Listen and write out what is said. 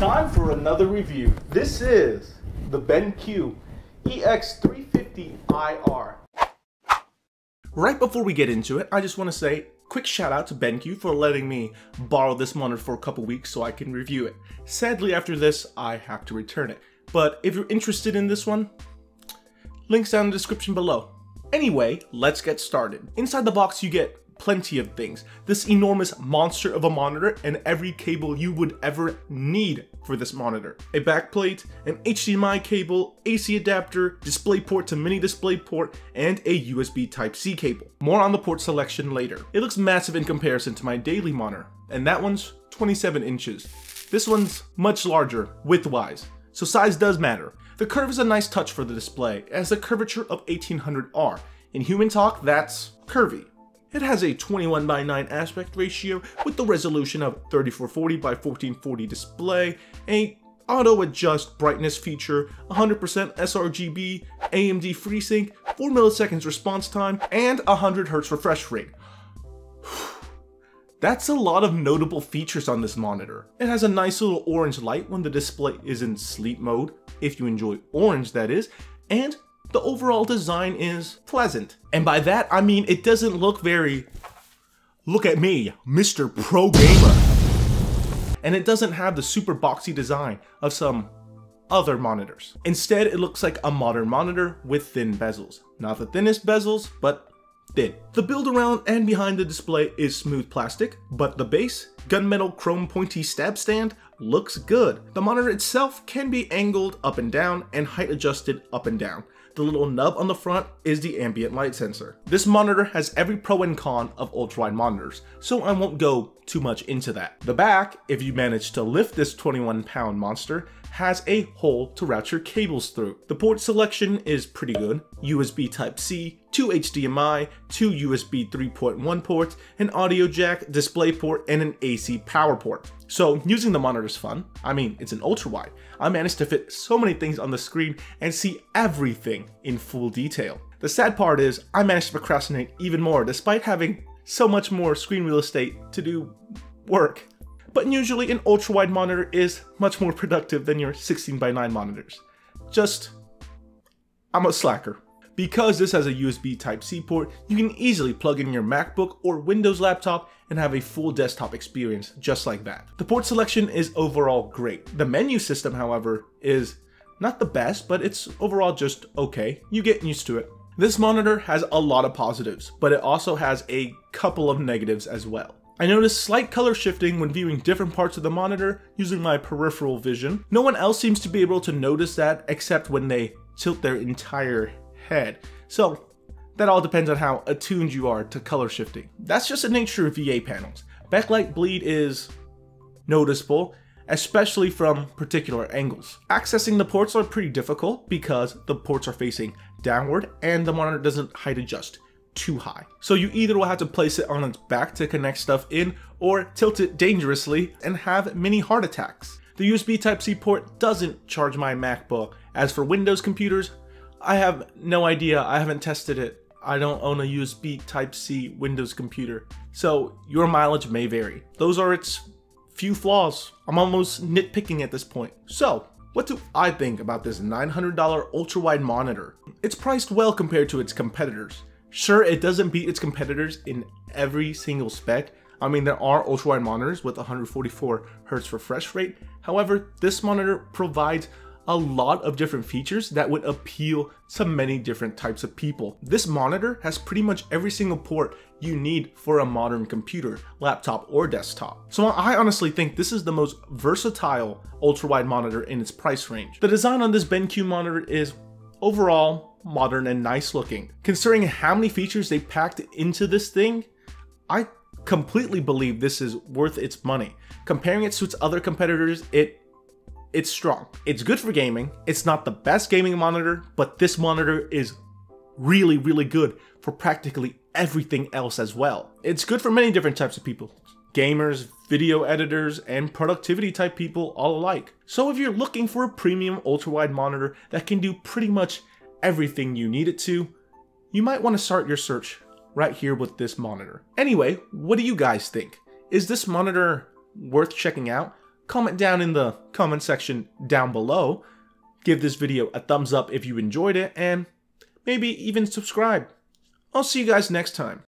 Time for another review. This is the BENQ EX3501R. Right before we get into it, I just want to say quick shout out to BENQ for letting me borrow this monitor for a couple weeks so I can review it. Sadly, after this, I have to return it. But if you're interested in this one, links down in the description below. Anyway, let's get started. Inside the box, you get plenty of things. This enormous monster of a monitor and every cable you would ever need for this monitor. A backplate, an HDMI cable, AC adapter, DisplayPort to mini DisplayPort, and a USB Type-C cable. More on the port selection later. It looks massive in comparison to my daily monitor, and that one's 27 inches. This one's much larger, width-wise, so size does matter. The curve is a nice touch for the display. It has a curvature of 1800R. In human talk, that's curvy. It has a 21:9 aspect ratio with the resolution of 3440 by 1440 display, a auto adjust brightness feature, 100% sRGB, AMD Freesync, 4 milliseconds response time, and 100 Hz refresh rate. That's a lot of notable features on this monitor. It has a nice little orange light when the display is in sleep mode, if you enjoy orange that is, and the overall design is pleasant. And by that, I mean it doesn't look very, look at me, Mr. Pro Gamer. And it doesn't have the super boxy design of some other monitors. Instead, it looks like a modern monitor with thin bezels. Not the thinnest bezels, but thin. The build around and behind the display is smooth plastic, but the base, gunmetal chrome pointy stab stand, looks good. The monitor itself can be angled up and down and height adjusted up and down. The little nub on the front is the ambient light sensor. This monitor has every pro and con of ultrawide monitors, so I won't go too much into that. The back, if you manage to lift this 21-pound monster, has a hole to route your cables through. The port selection is pretty good. USB Type-C, 2 HDMI, 2 USB 3.1 ports, an audio jack, DisplayPort, and an AC power port. So using the monitor is fun. I mean, it's an ultra-wide. I managed to fit so many things on the screen and see everything in full detail. The sad part is I managed to procrastinate even more despite having so much more screen real estate to do work. But usually an ultra-wide monitor is much more productive than your 16:9 monitors. I'm a slacker. Because this has a USB Type-C port, you can easily plug in your MacBook or Windows laptop and have a full desktop experience just like that. The port selection is overall great. The menu system, however, is not the best, but it's overall just okay. You get used to it. This monitor has a lot of positives, but it also has a couple of negatives as well. I noticed slight color shifting when viewing different parts of the monitor using my peripheral vision. No one else seems to be able to notice that except when they tilt their entire head. So that all depends on how attuned you are to color shifting. That's just the nature of VA panels. Backlight bleed is noticeable, especially from particular angles. Accessing the ports are pretty difficult because the ports are facing downward and the monitor doesn't height adjust too high. So you either will have to place it on its back to connect stuff in or tilt it dangerously and have mini heart attacks. The USB Type-C port doesn't charge my MacBook. As for Windows computers, I have no idea. I haven't tested it. I don't own a USB Type-C Windows computer, so your mileage may vary. Those are its few flaws. I'm almost nitpicking at this point. So, what do I think about this $900 ultra-wide monitor? It's priced well compared to its competitors. Sure, it doesn't beat its competitors in every single spec. I mean, there are ultra-wide monitors with 144 Hz refresh rate. However, this monitor provides a lot of different features that would appeal to many different types of people. This monitor has pretty much every single port you need for a modern computer, laptop, or desktop. So I honestly think this is the most versatile ultra-wide monitor in its price range. The design on this BENQ monitor is overall modern and nice looking. Considering how many features they packed into this thing, I completely believe this is worth its money. Comparing it to its other competitors, it's strong. It's good for gaming. It's not the best gaming monitor, but this monitor is really, really good for practically everything else as well. It's good for many different types of people. Gamers, video editors, and productivity type people all alike. So if you're looking for a premium ultra-wide monitor that can do pretty much everything you need it to, you might want to start your search right here with this monitor. Anyway, what do you guys think? Is this monitor worth checking out? comment down in the comment section down below. Give this video a thumbs up if you enjoyed it, and maybe even subscribe. I'll see you guys next time.